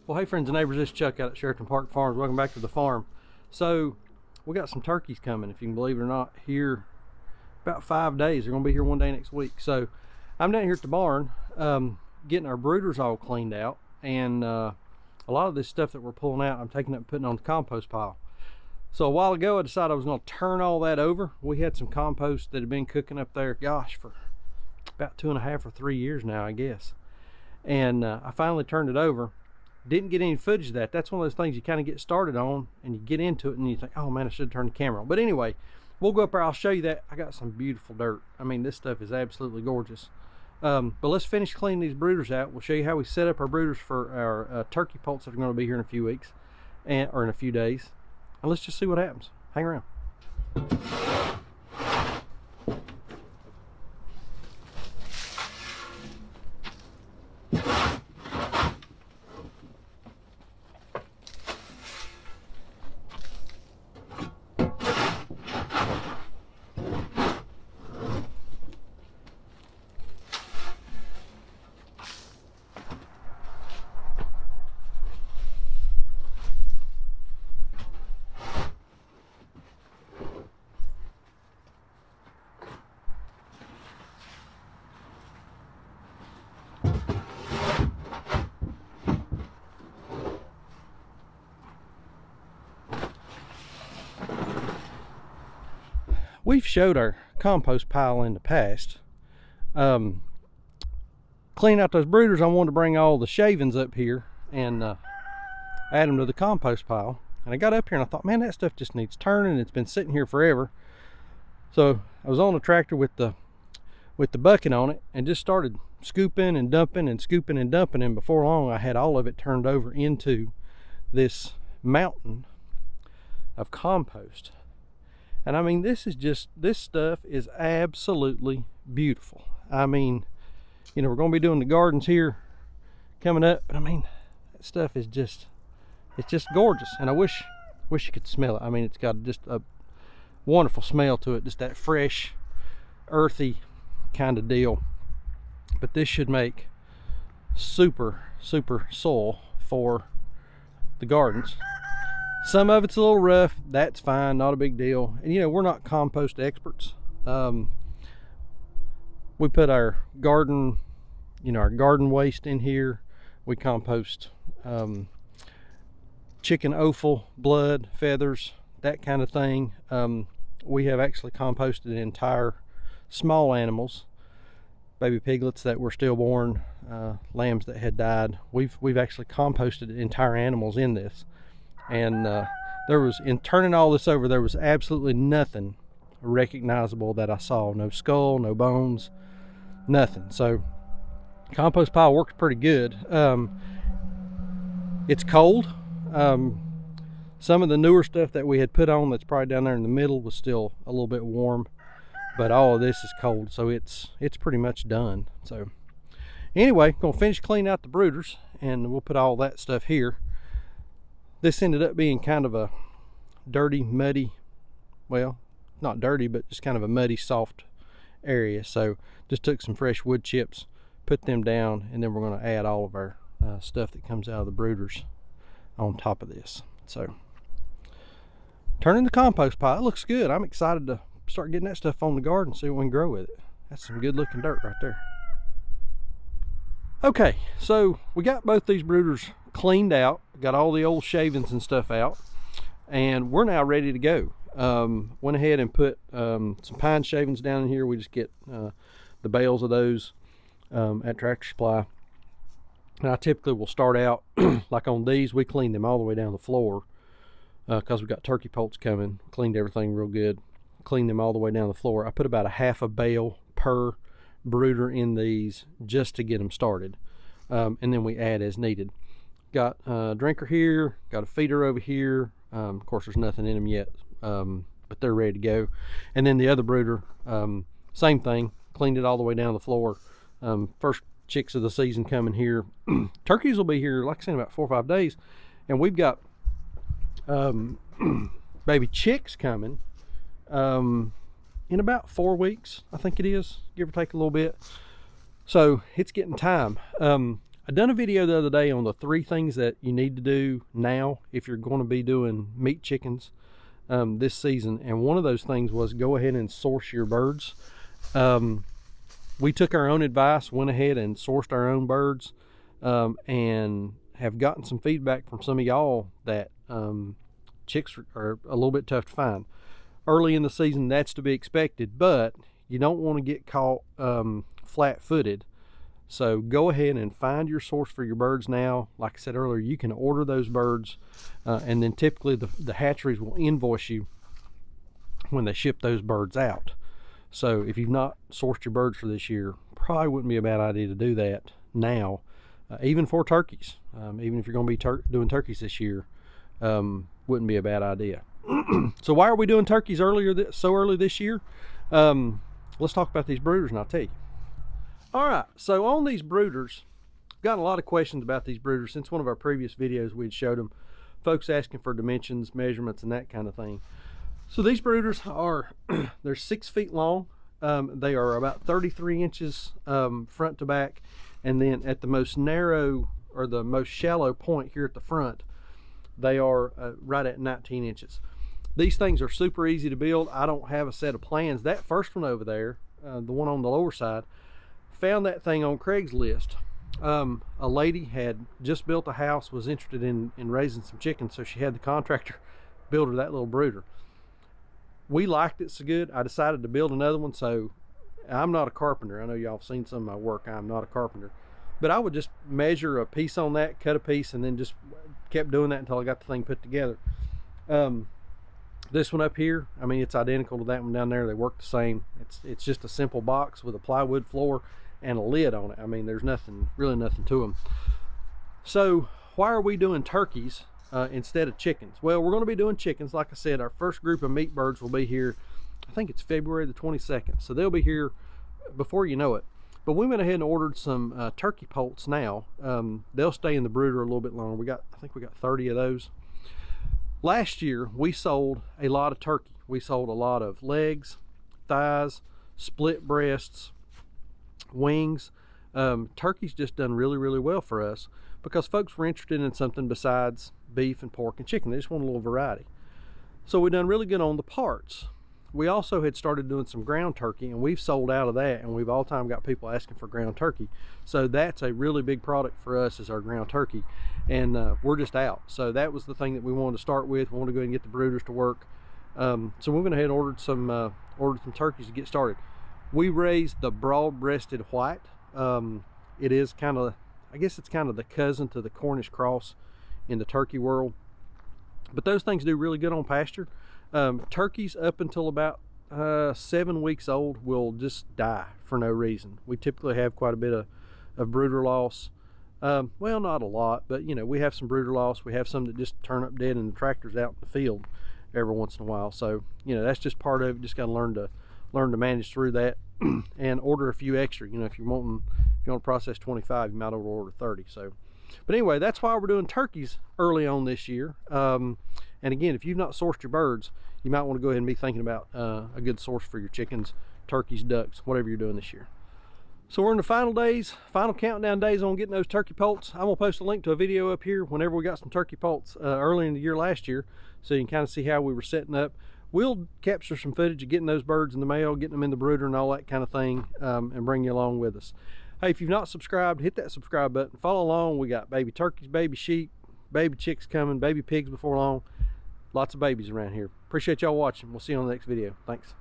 Well, hey friends and neighbors, this is Chuck out at Sheraton Park Farms. Welcome back to the farm. So we got some turkeys coming, if you can believe it or not, here about 5 days. They're gonna be here one day next week. So I'm down here at the barn getting our brooders all cleaned out, and a lot of this stuff that we're pulling out I'm taking up and putting on the compost pile. So a while ago I decided I was going to turn all that over. We had some compost that had been cooking up there, gosh, for about 2.5 or 3 years now, I guess. And I finally turned it over. Didn't get any footage of that. That's one of those things you kind of get started on and you get into it and you think, oh man, I should have turned the camera on. But anyway, we'll go up there, I'll show you that. I got some beautiful dirt. I mean, this stuff is absolutely gorgeous. But let's finish cleaning these brooders out. We'll show you how we set up our brooders for our turkey poults that are going to be here in a few weeks, or in a few days. And let's just see what happens. Hang around. We've showed our compost pile in the past. Clean out those brooders, I wanted to bring all the shavings up here and add them to the compost pile. And I got up here and I thought, man, that stuff just needs turning. It's been sitting here forever. So I was on the tractor with the bucket on it and just started scooping and dumping and scooping and dumping. And before long, I had all of it turned over into this mountain of compost. And I mean, this stuff is absolutely beautiful. I mean, you know, we're going to be doing the gardens here coming up, but I mean, that stuff is just, it's just gorgeous. And I wish you could smell it. I mean, it's got just a wonderful smell to it, just that fresh, earthy kind of deal. But this should make super soil for the gardens. Some of it's a little rough, that's fine, not a big deal. And you know, we're not compost experts. We put our garden, you know, our garden waste in here. We compost chicken offal, blood, feathers, that kind of thing. We have actually composted entire small animals, baby piglets that were stillborn, lambs that had died. We've actually composted entire animals in this. And there was, in turning all this over, there was absolutely nothing recognizable that I saw. No skull, no bones, nothing. So compost pile works pretty good. It's cold. Some of the newer stuff that we had put on that's probably down there in the middle was still a little bit warm, but all of this is cold, so it's pretty much done. So anyway, gonna finish cleaning out the brooders and we'll put all that stuff here. This ended up being kind of a dirty, muddy, well, not dirty, but just kind of a muddy, soft area. So just took some fresh wood chips, put them down, and then we're going to add all of our stuff that comes out of the brooders on top of this. So turning the compost pile, it looks good. I'm excited to start getting that stuff on the garden, see what we can grow with it. That's some good looking dirt right there. Okay, so we got both these brooders cleaned out, got all the old shavings and stuff out, and we're now ready to go. Went ahead and put some pine shavings down in here. We just get the bales of those at Tractor Supply. And I typically will start out like on these, we clean them all the way down the floor because we got turkey poults coming. Cleaned everything real good, cleaned them all the way down the floor. I put about a half a bale per brooder in these just to get them started, and then we add as needed. Got a drinker here, got a feeder over here. Of course there's nothing in them yet, but they're ready to go. And then the other brooder, same thing, cleaned it all the way down the floor. First chicks of the season coming here. Turkeys will be here, like I said, in about 4 or 5 days, and we've got baby chicks coming in about 4 weeks, I think it is, give or take a little bit. So it's getting time. I done a video the other day on the 3 things that you need to do now if you're going to be doing meat chickens this season, and one of those things was go ahead and source your birds. We took our own advice, went ahead and sourced our own birds, and have gotten some feedback from some of y'all that chicks are a little bit tough to find. Early in the season, that's to be expected, but you don't want to get caught flat-footed. So go ahead and find your source for your birds now. Like I said earlier, you can order those birds, and then typically the hatcheries will invoice you when they ship those birds out. So if you've not sourced your birds for this year, probably wouldn't be a bad idea to do that now, even for turkeys. Even if you're going to be doing turkeys this year, wouldn't be a bad idea. So why are we doing turkeys so early this year? Let's talk about these brooders and I'll tell you. All right, so on these brooders, got a lot of questions about these brooders since one of our previous videos we'd showed them. Folks asking for dimensions, measurements, and that kind of thing. So these brooders are, they're 6 feet long. They are about 33 inches front to back. And then at the most narrow or the most shallow point here at the front, they are right at 19 inches. These things are super easy to build. I don't have a set of plans. That first one over there, the one on the lower side, found that thing on Craigslist. A lady had just built a house, was interested in raising some chickens, so she had the contractor build her that little brooder. We liked it so good, I decided to build another one. So I'm not a carpenter. I know y'all have seen some of my work. I'm not a carpenter, but I would just measure a piece on that, cut a piece, and then just kept doing that until I got the thing put together. This one up here, I mean, it's identical to that one down there. They work the same. It's just a simple box with a plywood floor and a lid on it. I mean, there's really nothing to them. So why are we doing turkeys instead of chickens? Well, we're going to be doing chickens. Like I said, our first group of meat birds will be here, I think it's February the 22nd. So they'll be here before you know it. But we went ahead and ordered some turkey poults now. They'll stay in the brooder a little bit longer. I think we got 30 of those. Last year, we sold a lot of turkey. We sold a lot of legs, thighs, split breasts, wings. Turkey's just done really, really well for us because folks were interested in something besides beef and pork and chicken. They just want a little variety. So we've done really good on the parts. We also had started doing some ground turkey, and we've sold out of that, and we've all the time got people asking for ground turkey. So that's a really big product for us, is our ground turkey, and we're just out. So that was the thing that we wanted to start with. We wanted to go ahead and get the brooders to work. So we went ahead and ordered some turkeys to get started. We raised the broad-breasted white. It is kind of, I guess it's kind of the cousin to the Cornish cross in the turkey world. But those things do really good on pasture. Turkeys up until about 7 weeks old will just die for no reason. We typically have quite a bit of brooder loss. Well, not a lot, but you know, we have some brooder loss. We have some that just turn up dead in the tractors out in the field every once in a while. So you know, that's just part of it. Just got to learn to manage through that and order a few extra. You know, if you want to process 25, you might order 30. So, but anyway, that's why we're doing turkeys early on this year. And again, if you've not sourced your birds, you might want to go ahead and be thinking about a good source for your chickens, turkeys, ducks, whatever you're doing this year. So we're in the final countdown days on getting those turkey poults. I'm gonna post a link to a video up here whenever we got some turkey poults early in the year last year, so you can kind of see how we were setting up. We'll capture some footage of getting those birds in the mail, getting them in the brooder and all that kind of thing, and bring you along with us. Hey, if you've not subscribed, hit that subscribe button. Follow along. We got baby turkeys, baby sheep, baby chicks coming, baby pigs before long. Lots of babies around here. Appreciate y'all watching. We'll see you on the next video. Thanks.